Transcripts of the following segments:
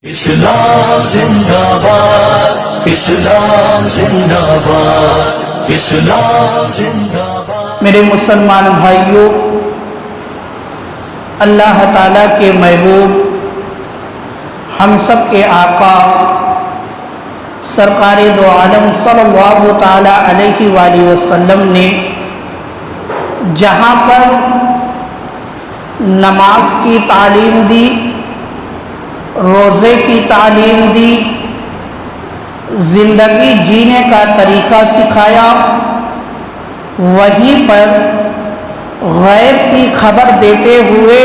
اسلام زندہ باد، اسلام زندہ باد، اسلام زندہ باد۔ میرے مسلمان بھائیوں، اللہ تعالیٰ کے محبوب، ہم سب کے آقا سرکار دو عالم صلی اللہ تعالیٰ علیہ وآلہ وسلم نے جہاں پر نماز کی تعلیم دی، روزے کی تعلیم دی، زندگی جینے کا طریقہ سکھایا، وہیں پر غیب کی خبر دیتے ہوئے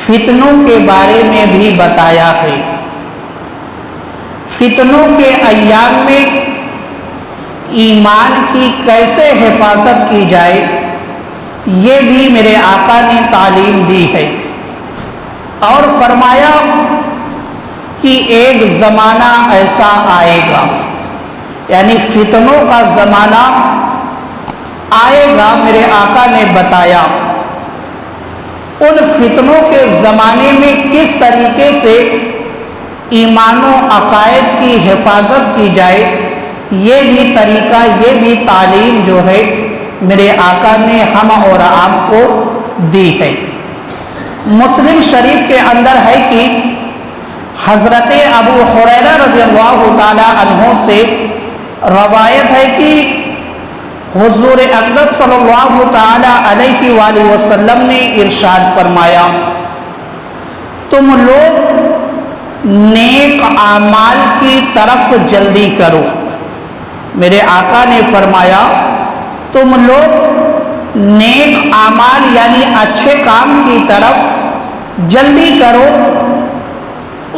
فتنوں کے بارے میں بھی بتایا ہے۔ فتنوں کے ایام میں ایمان کی کیسے حفاظت کی جائے، یہ بھی میرے آقا نے تعلیم دی ہے، اور فرمایا کہ ایک زمانہ ایسا آئے گا، یعنی فتنوں کا زمانہ آئے گا۔ میرے آقا نے بتایا ان فتنوں کے زمانے میں کس طریقے سے ایمان و عقائد کی حفاظت کی جائے، یہ بھی طریقہ، یہ بھی تعلیم جو ہے میرے آقا نے ہم اور آپ کو دی ہے۔ مسلم شریف کے اندر ہے کہ حضرت ابو ہریرہ رضی اللہ تعالی عنہ سے روایت ہے کہ حضور اقدس صلی اللہ تعالی علیہ وآلہ وسلم نے ارشاد فرمایا، تم لوگ نیک اعمال کی طرف جلدی کرو۔ میرے آقا نے فرمایا تم لوگ نیک اعمال یعنی اچھے کام کی طرف جلدی کرو،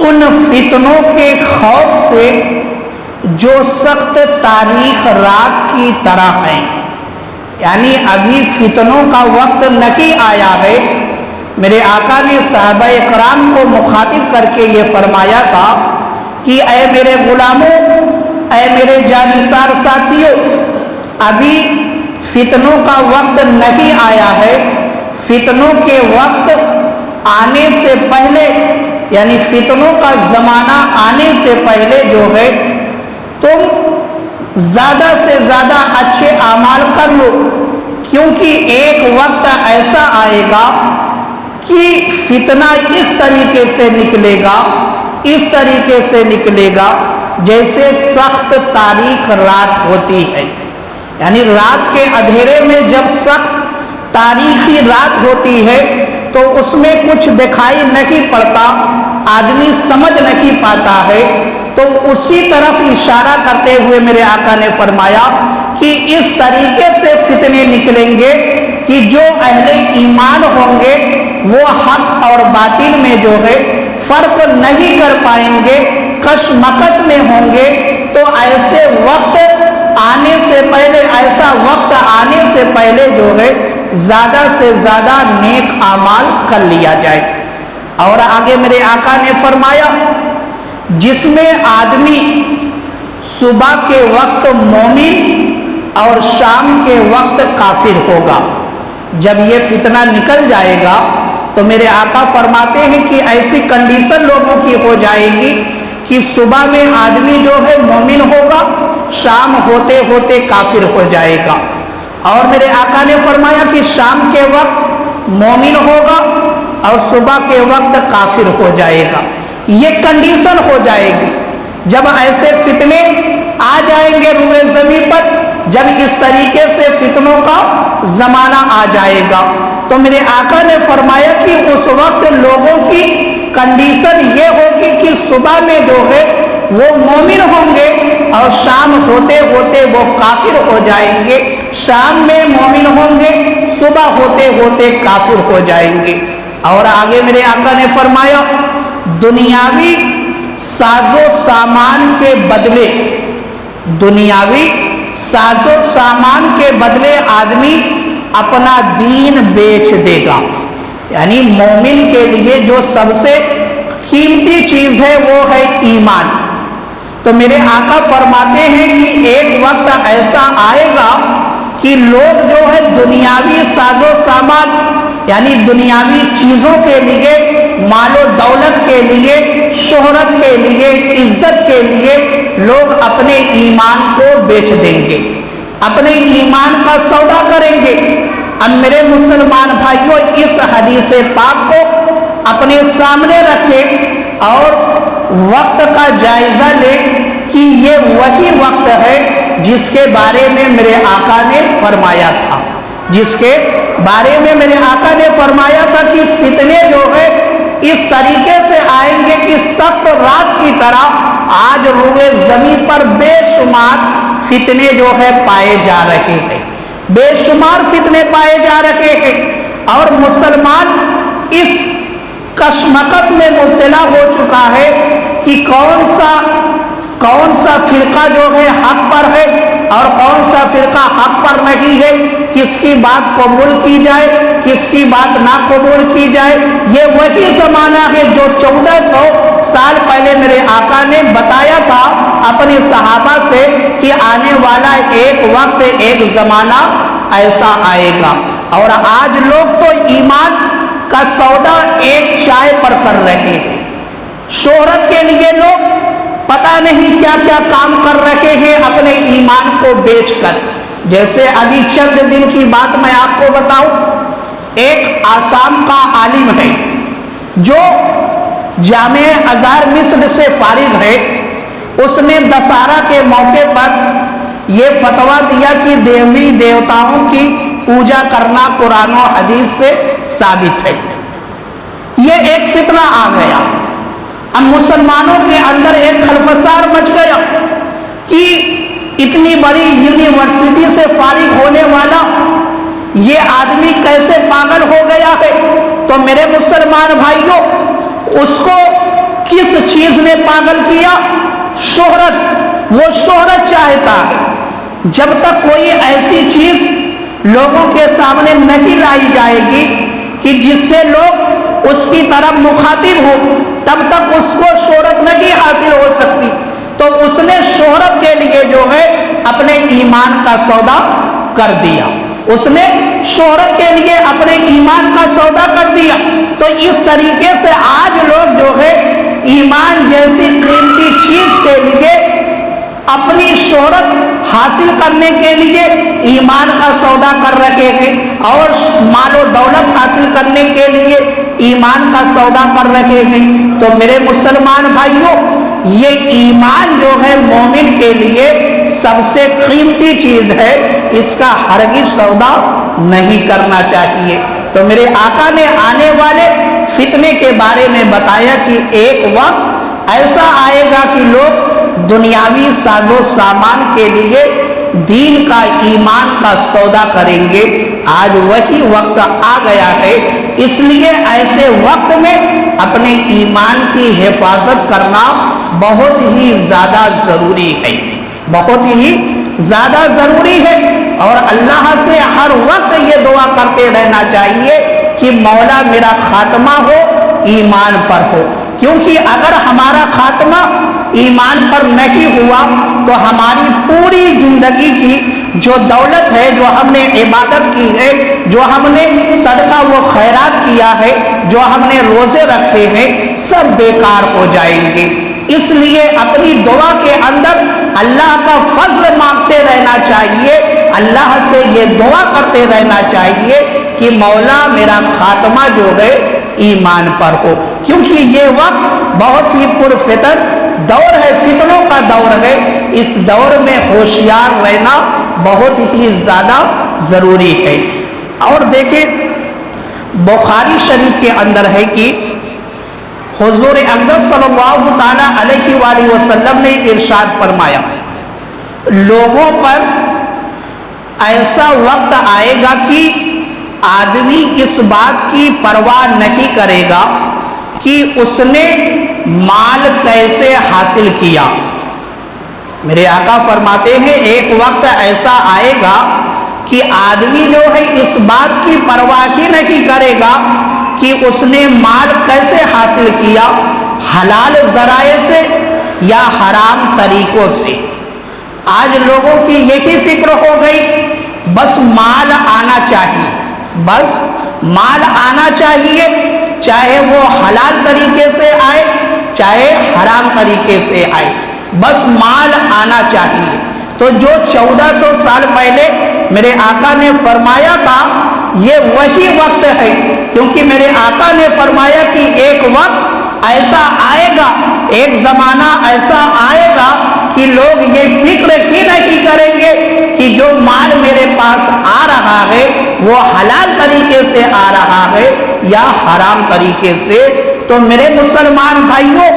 ان فتنوں کے خوف سے جو سخت تاریخ رات کی طرح ہیں، یعنی ابھی فتنوں کا وقت نہیں آیا ہے۔ میرے آقا نے صحابہ کرام کو مخاطب کر کے یہ فرمایا تھا کہ اے میرے غلاموں، اے میرے جانثار ساتھیوں، ابھی فتنوں کا وقت نہیں آیا ہے۔ فتنوں کے وقت آنے سے پہلے، یعنی فتنوں کا زمانہ آنے سے پہلے جو ہے تم زیادہ سے زیادہ اچھے اعمال کر لو، کیونکہ ایک وقت ایسا آئے گا کہ فتنہ اس طریقے سے نکلے گا، اس طریقے سے نکلے گا جیسے سخت تاریک رات ہوتی ہے، یعنی رات کے اندھیرے میں جب سخت تاریخی رات ہوتی ہے تو اس میں کچھ دکھائی نہیں پڑتا، آدمی سمجھ نہیں پاتا ہے، تو اسی طرف اشارہ کرتے ہوئے میرے آقا نے فرمایا کہ اس طریقے سے فتنے نکلیں گے کہ جو اہل ایمان ہوں گے وہ حق اور باطل میں جو ہے فرق نہیں کر پائیں گے، کشمکش میں ہوں گے۔ تو ایسے وقت آنے سے پہلے، ایسا وقت آنے سے پہلے جو ہے زیادہ سے زیادہ نیک اعمال کر لیا جائے۔ اور آگے میرے آقا نے فرمایا جس میں آدمی صبح کے وقت مومن اور شام کے وقت کافر ہوگا، جب یہ فتنہ نکل جائے گا تو میرے آقا فرماتے ہیں کہ ایسی کنڈیشن لوگوں کی ہو جائے گی کہ صبح میں آدمی جو ہے مومن ہوگا، شام ہوتے ہوتے کافر ہو جائے گا، اور میرے آقا نے فرمایا کہ شام کے وقت مومن ہوگا اور صبح کے وقت کافر ہو جائے گا۔ یہ کنڈیشن ہو جائے گی جب ایسے فتنے آ جائیں گے روئے زمین پر، جب اس طریقے سے فتنوں کا زمانہ آ جائے گا تو میرے آقا نے فرمایا کہ اس وقت لوگوں کی کنڈیشن یہ ہوگی کہ صبح میں جو ہے وہ مومن ہوں گے اور شام ہوتے ہوتے وہ کافر ہو جائیں گے، شام میں مومن ہوں گے، صبح ہوتے ہوتے کافر ہو جائیں گے۔ اور آگے میرے آقا نے فرمایا دنیاوی ساز و سامان کے بدلے، دنیاوی ساز و سامان کے بدلے آدمی اپنا دین بیچ دے گا، یعنی مومن کے لیے جو سب سے قیمتی چیز ہے وہ ہے ایمان۔ تو میرے آقا فرماتے ہیں کہ ایک وقت ایسا آئے گا کہ لوگ جو ہے دنیاوی ساز و سامان یعنی دنیاوی چیزوں کے لیے، مال و دولت کے لیے، شہرت کے لیے، عزت کے لیے لوگ اپنے ایمان کو بیچ دیں گے، اپنے ایمان کا سودا کریں گے۔ اب میرے مسلمان بھائیوں، اس حدیث پاک کو اپنے سامنے رکھیں اور وقت کا جائزہ لیں کہ یہ وہی وقت ہے جس کے بارے میں میرے آقا نے فرمایا تھا، جس کے بارے میں میرے آقا نے فرمایا تھا کہ فتنے جو ہے اس طریقے سے آئیں گے کہ سخت رات کی طرح آج روئے زمین پر بے شمار فتنے جو ہے پائے جا رہے ہیں، بے شمار فتنے پائے جا رہے ہیں، اور مسلمان اس کشمکش میں مبتلا ہو چکا ہے کہ کون سا فرقہ جو ہے حق پر ہے اور کون سا فرقہ حق پر نہیں ہے، کس کی بات قبول کی جائے، کس کی بات نہ قبول کی جائے۔ یہ وہی زمانہ ہے جو 1400 سال پہلے میرے آقا نے بتایا تھا اپنے صحابہ سے کہ آنے والا ایک وقت، ایک زمانہ ایسا آئے گا۔ اور آج لوگ تو ایمان کا سودا ایک چائے پر کر رہے ہیں، شہرت کے لیے لوگ پتہ نہیں کیا کیا کام کر رہے ہیں اپنے ایمان کو بیچ کر۔ جیسے ابھی چند دن کی بات میں آپ کو بتاؤں، ایک آسام کا عالم ہے جو جامعہ ازہر مصر سے فارغ ہے، اس نے دسہرہ کے موقع پر یہ فتویٰ دیا کہ دیوی دیوتاؤں کی پوجا کرنا قرآن و حدیث سے ثابت ہے۔ یہ ایک فتنہ آ گیا، اب مسلمانوں کے اندر ایک خلفسار مچ گیا کہ اتنی بڑی یونیورسٹی سے فارغ ہونے والا یہ آدمی کیسے پاگل ہو گیا ہے۔ تو میرے مسلمان بھائیوں، اس کو کس چیز نے پاگل کیا؟ شہرت۔ وہ شہرت چاہتا ہے۔ جب تک کوئی ایسی چیز لوگوں کے سامنے نہیں لائی جائے گی کہ جس سے لوگ اس کی طرف مخاطب ہو، تب تک اس کو شہرت نہیں حاصل ہو سکتی۔ تو اس نے شہرت کے لیے جو ہے اپنے ایمان کا سودا کر دیا، اس نے شہرت کے لیے اپنے ایمان کا سودا کر دیا۔ تو اس طریقے سے آج لوگ جو ہے ایمان جیسی قیمتی چیز کے لیے، اپنی شہرت حاصل کرنے کے لیے ایمان کا سودا کر رہے ہیں، اور مال و دولت حاصل کرنے کے لیے ایمان کا سودا کر رہے ہیں۔ تو میرے مسلمان بھائیوں، یہ ایمان جو ہے مومن کے لیے سب سے قیمتی چیز ہے، اس کا ہرگز سودا نہیں کرنا چاہیے۔ تو میرے آقا نے آنے والے فتنے کے بارے میں بتایا کہ ایک وقت ایسا آئے گا کہ لوگ دنیاوی ساز و سامان کے لیے دین کا، ایمان کا سودا کریں گے۔ آج وہی وقت آ گیا ہے، اس لیے ایسے وقت میں اپنے ایمان کی حفاظت کرنا بہت ہی زیادہ ضروری ہے، بہت ہی زیادہ ضروری ہے۔ اور اللہ سے ہر وقت یہ دعا کرتے رہنا چاہیے کہ مولا میرا خاتمہ ہو ایمان پر ہو، کیونکہ اگر ہمارا خاتمہ ایمان پر نہیں ہوا تو ہماری پوری زندگی کی جو دولت ہے، جو ہم نے عبادت کی ہے، جو ہم نے صدقہ و خیرات کیا ہے، جو ہم نے روزے رکھے ہیں، سب بیکار ہو جائیں گے۔ اس لیے اپنی دعا کے اندر اللہ کا فضل مانگتے رہنا چاہیے، اللہ سے یہ دعا کرتے رہنا چاہیے کہ مولا میرا خاتمہ جو ہے ایمان پر ہو، کیونکہ یہ وقت بہت ہی پرفتن دور ہے، فتنوں کا دور ہے۔ اس دور میں ہوشیار رہنا بہت ہی زیادہ ضروری ہے۔ اور دیکھیں بخاری شریف کے اندر ہے کہ حضور اقدس صلی اللہ تعالی علیہ وآلہ وسلم نے ارشاد فرمایا، لوگوں پر ایسا وقت آئے گا کہ آدمی اس بات کی پرواہ نہیں کرے گا کہ اس نے مال کیسے حاصل کیا۔ میرے آقا فرماتے ہیں ایک وقت ایسا آئے گا کہ آدمی جو ہے اس بات کی پرواہ ہی نہیں کرے گا کہ اس نے مال کیسے حاصل کیا، حلال ذرائع سے یا حرام طریقوں سے۔ آج لوگوں کی یہی فکر ہو گئی، بس مال آنا چاہیے، بس مال آنا چاہیے، چاہے وہ حلال طریقے سے آئے چاہے حرام طریقے سے آئے، بس مال آنا چاہیے۔ تو جو 1400 سال پہلے میرے آقا نے فرمایا تھا، یہ وہی وقت ہے، کیونکہ میرے آقا نے فرمایا کہ ایک وقت ایسا آئے گا، ایک زمانہ ایسا آئے گا کہ لوگ یہ فکر ہی نہیں کریں گے کہ جو مال میرے پاس آ رہا ہے وہ حلال طریقے سے آ رہا ہے یا حرام طریقے سے۔ تو میرے مسلمان بھائیوں،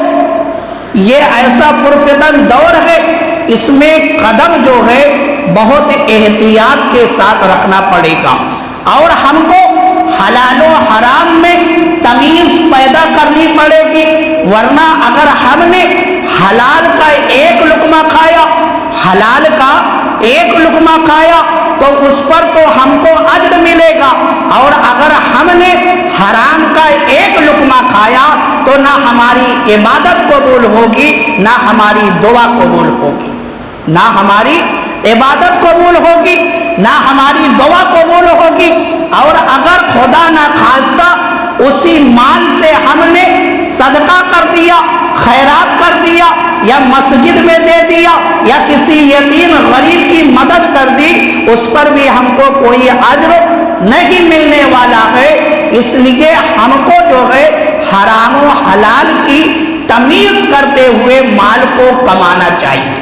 یہ ایسا پرفتن دور ہے، اس میں قدم جو ہے بہت احتیاط کے ساتھ رکھنا پڑے گا، اور ہم کو حلال و حرام میں تمیز پیدا کرنی پڑے گی، ورنہ اگر ہم نے حلال کا ایک لقمہ کھایا، حلال کا ایک لقمہ کھایا تو اس پر تو ہم کو اجر ملے گا، اور اگر ہم نے حرام کا ایک لقمہ کھایا تو نہ ہماری عبادت قبول ہوگی، نہ ہماری دعا قبول ہوگی، نہ ہماری عبادت قبول ہوگی، نہ ہماری دعا قبول ہوگی۔ اور اگر خدا نہ خواستہ اسی مال سے ہم نے صدقہ کر دیا، خیرات کر دیا، یا مسجد میں دے دیا، یا کسی یتیم غریب کی مدد کر دی، اس پر بھی ہم کو کوئی اجر نہیں ملنے والا ہے۔ اس لیے ہم کو جو ہے حرام و حلال کی تمیز کرتے ہوئے مال کو کمانا چاہیے،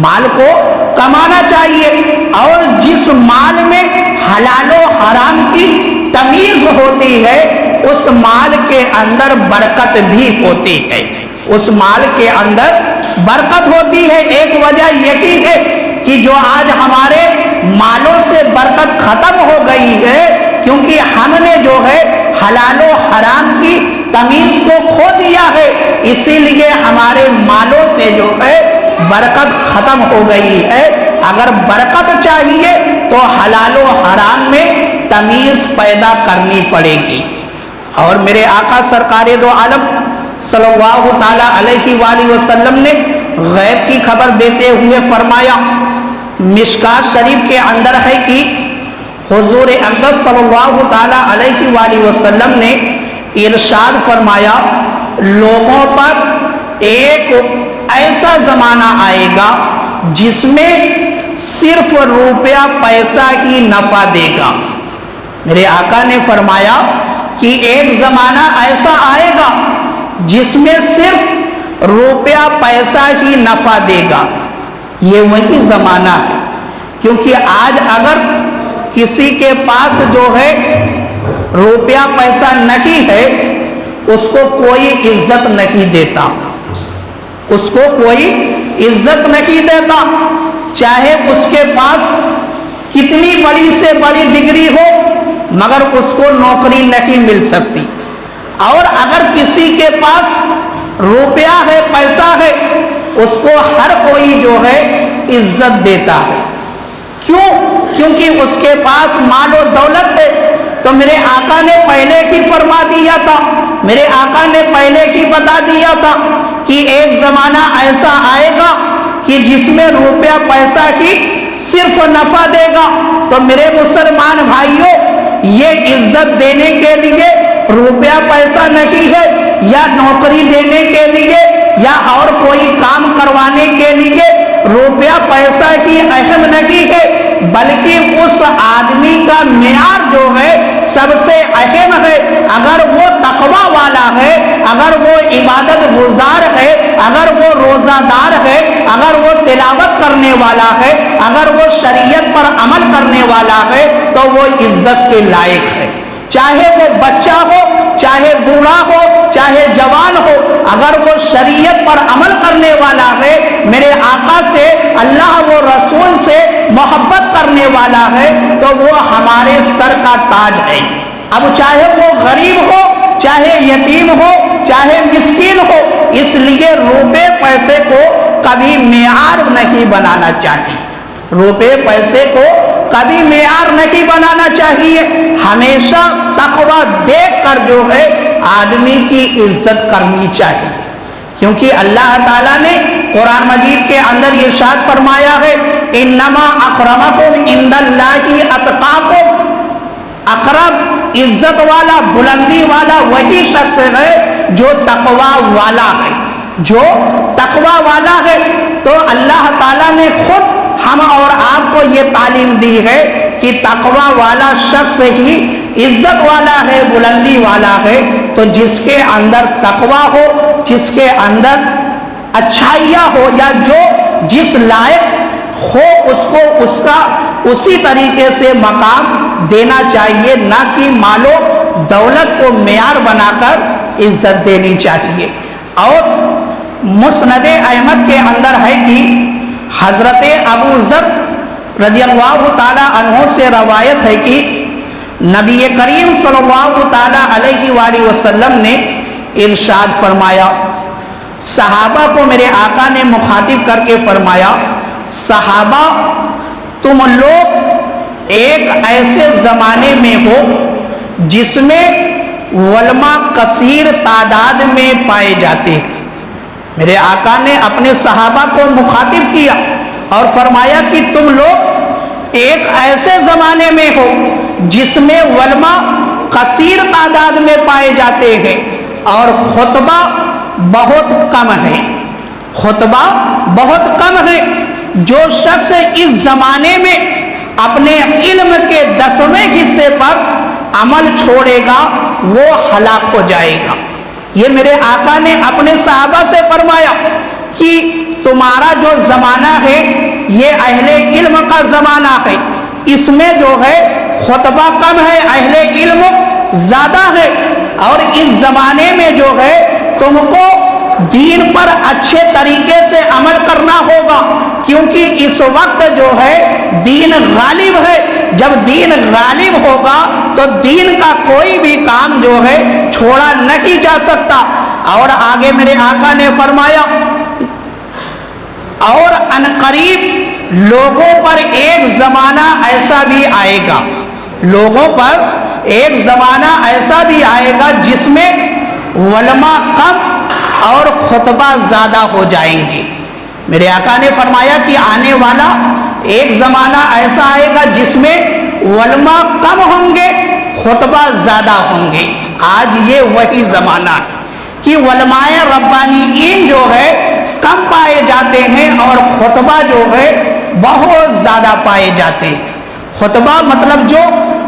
مال کو کمانا چاہیے، اور جس مال میں حلال و حرام کی تمیز ہوتی ہے اس مال کے اندر برکت بھی ہوتی ہے، اس مال کے اندر برکت ہوتی ہے۔ ایک وجہ یہی ہے کہ جو آج ہمارے مالوں سے برکت ختم ہو گئی ہے، کیونکہ ہم نے جو ہے حلال و حرام کی تمیز کو کھو دیا ہے، اسی لیے ہمارے مالوں سے جو ہے برکت ختم ہو گئی ہے۔ اگر برکت چاہیے تو حلال و حرام میں تمیز پیدا کرنی پڑے گی۔ اور میرے آقا سرکار دو عالم صلی اللہ تعالی علیہ وآلہ وسلم نے غیب کی خبر دیتے ہوئے فرمایا، مشکات شریف کے اندر ہے کہ حضور اقدس صلی اللہ تعالی علیہ وآلہ وسلم نے ارشاد فرمایا، لوگوں پر ایک ایسا زمانہ آئے گا جس میں صرف روپیہ پیسہ ہی نفع دے گا۔ میرے آقا نے فرمایا کہ ایک زمانہ ایسا آئے گا جس میں صرف روپیہ پیسہ ہی نفع دے گا۔ یہ وہی زمانہ ہے، کیونکہ آج اگر کسی کے پاس جو ہے روپیہ پیسہ نہیں ہے، اس کو کوئی عزت نہیں دیتا، اس کو کوئی عزت نہیں دیتا، چاہے اس کے پاس کتنی بڑی سے بڑی ڈگری ہو مگر اس کو نوکری نہیں مل سکتی۔ اور اگر کسی کے پاس روپیہ ہے، پیسہ ہے، اس کو ہر کوئی جو ہے عزت دیتا ہے۔ کیوں؟ کیونکہ اس کے پاس مال و دولت ہے۔ تو میرے آقا نے پہلے ہی فرما دیا تھا، میرے آقا نے پہلے ہی بتا دیا تھا کہ ایک زمانہ ایسا آئے گا کہ جس میں روپیہ پیسہ ہی صرف نفع دے گا۔ تو میرے مسلمان بھائیوں، یہ عزت دینے کے لیے روپیہ پیسہ نہیں ہے، یا نوکری دینے کے لیے، یا اور کوئی کام کروانے کے لیے روپیہ پیسہ کی اہم نہیں ہے، بلکہ اس آدمی کا معیار جو ہے سب سے اہم ہے۔ اگر وہ تقوی والا ہے، اگر وہ عبادت گزار ہے، اگر وہ روزہ دار ہے، اگر وہ تلاوت کرنے والا ہے، اگر وہ شریعت پر عمل کرنے والا ہے تو وہ عزت کے لائق ہے۔ چاہے وہ بچہ ہو، چاہے بوڑھا ہو، چاہے جوان ہو، اگر وہ شریعت پر عمل کرنے والا ہے، میرے آقا سے، اللہ و رسول سے محبت کرنے والا ہے، تو وہ ہمارے سر کا تاج ہے۔ اب چاہے وہ غریب ہو، چاہے یتیم ہو، چاہے مسکین ہو، اس لیے روپے پیسے کو کبھی معیار نہیں بنانا چاہیے، روپے پیسے کو کبھی معیار نہیں بنانا چاہیے۔ ہمیشہ تقوی دیکھ کر جو ہے آدمی کی عزت کرنی چاہیے، کیونکہ اللہ تعالیٰ نے قرآن مجید کے اندر ارشاد فرمایا ہے، انما اکرمکم عند اللہ اتقاکم۔ اقرب، عزت والا، بلندی والا وہی شخص ہے جو تقوی والا ہے، جو تقوی والا ہے، تو اللہ تعالیٰ نے خود ہم اور آپ کو یہ تعلیم دی ہے کہ تقوی والا شخص ہی عزت والا ہے، بلندی والا ہے۔ تو جس کے اندر تقوی ہو، جس کے اندر اچھائیاں ہو، یا جو جس لائق ہو، اس کو اس کا اسی طریقے سے مقام دینا چاہیے، نہ کہ مال و دولت کو معیار بنا کر عزت دینی چاہیے۔ اور مسند احمد کے اندر ہے کہ حضرت ابو ذر رضی اللہ تعالی عنہ سے روایت ہے کہ نبی کریم صلی اللہ تعالی علیہ وآلہ وسلم نے ارشاد فرمایا، صحابہ کو میرے آقا نے مخاطب کر کے فرمایا، صحابہ تم لوگ ایک ایسے زمانے میں ہو جس میں علماء کثیر تعداد میں پائے جاتے ہیں۔ میرے آقا نے اپنے صحابہ کو مخاطب کیا اور فرمایا کہ تم لوگ ایک ایسے زمانے میں ہو جس میں علماء کثیر تعداد میں پائے جاتے ہیں اور خطبہ بہت کم ہے، خطبہ بہت کم ہے۔ جو شخص اس زمانے میں اپنے علم کے 10ویں حصے پر عمل چھوڑے گا وہ ہلاک ہو جائے گا۔ یہ میرے آقا نے اپنے صحابہ سے فرمایا کہ تمہارا جو زمانہ ہے یہ اہل علم کا زمانہ ہے، اس میں جو ہے خطبہ کم ہے، اہل علم زیادہ ہے، اور اس زمانے میں جو ہے تم کو دین پر اچھے طریقے سے عمل کرنا ہوگا، کیونکہ اس وقت جو ہے دین غالب ہے۔ جب دین غالب ہوگا تو دین کا کوئی بھی کام جو ہے چھوڑا نہیں جا سکتا۔ اور آگے میرے آقا نے فرمایا، اور عنقریب لوگوں پر ایک زمانہ ایسا بھی آئے گا، لوگوں پر ایک زمانہ ایسا بھی آئے گا جس میں علماء کم اور خطبہ زیادہ ہو جائیں گے۔ میرے آقا نے فرمایا کہ آنے والا ایک زمانہ ایسا آئے گا جس میں علماء کم ہوں گے، خطبہ زیادہ ہوں گے۔ آج یہ وہی زمانہ ہے کہ علماء ربانیین جو ہے کم پائے جاتے ہیں اور خطبہ جو ہے بہت زیادہ پائے جاتے ہیں۔ خطبہ مطلب جو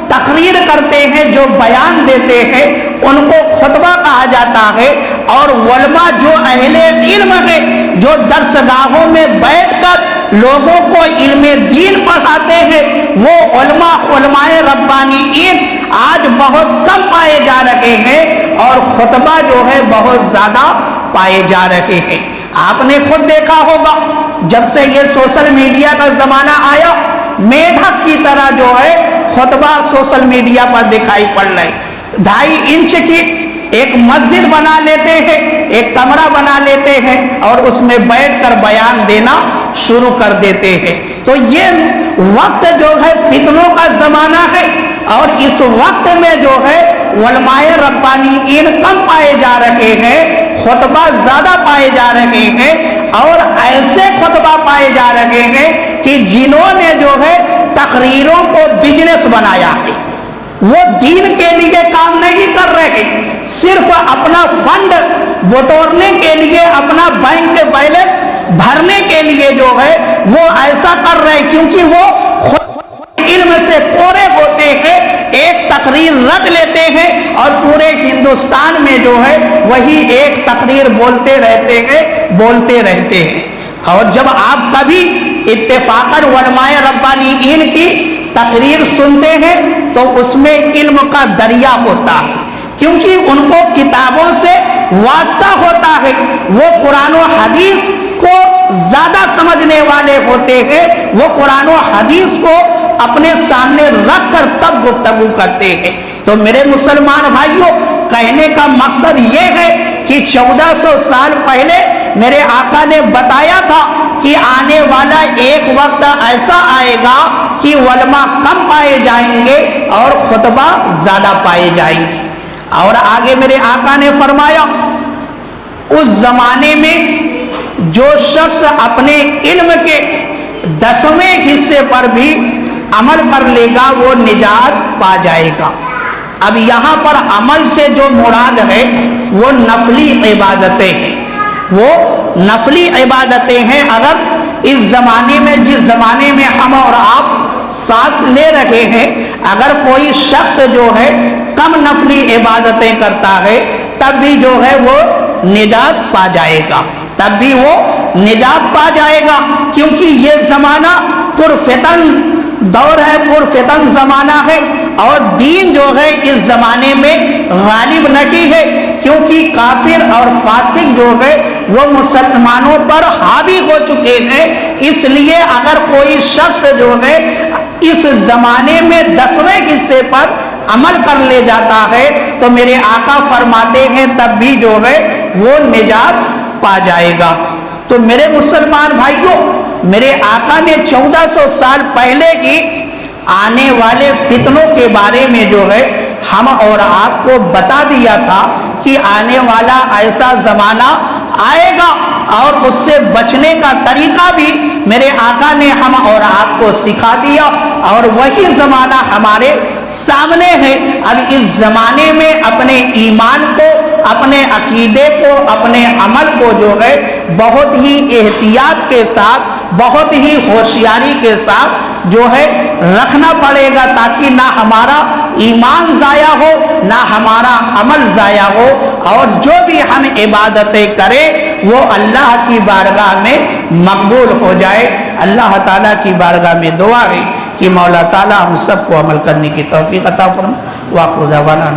تقریر کرتے ہیں، جو بیان دیتے ہیں، ان کو خطبہ کہا جاتا ہے۔ اور علماء جو اہل علم ہے، جو درسگاہوں میں بیٹھ کر لوگوں کو علم دین پڑھاتے ہیں، وہ علماء ربانیین آج بہت کم پائے جا رہے ہیں اور خطبہ جو ہے بہت زیادہ پائے جا رہے ہیں۔ آپ نے خود دیکھا ہوگا جب سے یہ سوشل میڈیا کا زمانہ آیا، میڈک کی طرح جو ہے خطبہ سوشل میڈیا پر دکھائی پڑ رہے، 2.5 انچ کی ایک مسجد بنا لیتے ہیں، ایک کمرہ بنا لیتے ہیں اور اس میں بیٹھ کر بیان دینا شروع کر دیتے ہیں۔ تو یہ وقت جو ہے فتنوں کا زمانہ ہے، اور اس وقت میں جو ہے علماء ربانیین کم پائے جا رہے ہیں، خطبہ زیادہ پائے جا رہے ہیں، اور ایسے خطبہ پائے جا رہے ہیں کہ جنہوں نے جو ہے تقریروں کو بزنس بنایا ہے، وہ دین کے لیے کام نہیں کر رہے، صرف اپنا فنڈ بٹورنے کے لیے، اپنا بینک بیلنس بھرنے کے لیے جو ہے وہ ایسا کر رہے، کیونکہ وہ علم سے پورے ہوتے ہیں، ایک تقریر رکھ لیتے ہیں اور پورے ہندوستان میں جو ہے وہی ایک تقریر بولتے رہتے ہیں۔ اور جب آپ کبھی اتفاقاً علماء ربانیین کی تقریر سنتے ہیں تو اس میں علم کا دریا ہوتا ہے، کیونکہ ان کو کتابوں سے واسطہ ہوتا ہے، وہ قرآن و حدیث کو زیادہ سمجھنے والے ہوتے ہیں، وہ قرآن و حدیث کو اپنے سامنے رکھ کر تب گفتگو کرتے ہیں۔ تو میرے مسلمان بھائیوں، کہنے کا مقصد یہ ہے کہ 1400 سال پہلے میرے آقا نے بتایا تھا کہ آنے والا ایک وقت ایسا آئے گا کہ علماء کم پائے جائیں گے اور خطبہ زیادہ پائے جائیں گے۔ اور آگے میرے آقا نے فرمایا، اس زمانے میں جو شخص اپنے علم کے 10ویں حصے پر بھی عمل کر لے گا وہ نجات پا جائے گا۔ اب یہاں پر عمل سے جو مراد ہے وہ نفلی عبادتیں ہیں، وہ نفلی عبادتیں ہیں۔ اگر اس زمانے میں، جس زمانے میں ہم اور آپ سانس لے رہے ہیں، اگر کوئی شخص جو ہے کم نفلی عبادتیں کرتا ہے تب بھی جو ہے وہ نجات پا جائے گا، تب بھی وہ نجات پا جائے گا، کیونکہ یہ زمانہ پرفتن دور ہے، پرفتن زمانہ ہے، اور دین جو ہے اس زمانے میں غالب نہیں ہے، کیونکہ کافر اور فاسق جو ہے وہ مسلمانوں پر حاوی ہو چکے ہیں۔ اس لیے اگر کوئی شخص جو ہے اس زمانے میں 10ویں حصے پر عمل کر لے جاتا ہے تو میرے آقا فرماتے ہیں تب بھی جو ہے وہ نجات پا جائے گا۔ تو میرے مسلمان بھائیوں، میرے آقا نے 1400 سال پہلے کی آنے والے فتنوں کے بارے میں جو ہے ہم اور آپ کو بتا دیا تھا کہ آنے والا ایسا زمانہ آئے گا، اور اس سے بچنے کا طریقہ بھی میرے آقا نے ہم اور آپ کو سکھا دیا، اور وہی زمانہ ہمارے سامنے ہے۔ اب اس زمانے میں اپنے ایمان کو، اپنے عقیدے کو، اپنے عمل کو جو ہے بہت ہی احتیاط کے ساتھ، بہت ہی ہوشیاری کے ساتھ جو ہے رکھنا پڑے گا، تاکہ نہ ہمارا ایمان ضائع ہو، نہ ہمارا عمل ضائع ہو، اور جو بھی ہم عبادتیں کریں وہ اللہ کی بارگاہ میں مقبول ہو جائے۔ اللہ تعالیٰ کی بارگاہ میں دعا ہے کہ مولا تعالیٰ ہم سب کو عمل کرنے کی توفیق عطا فرمائے۔ وآخر دعوانا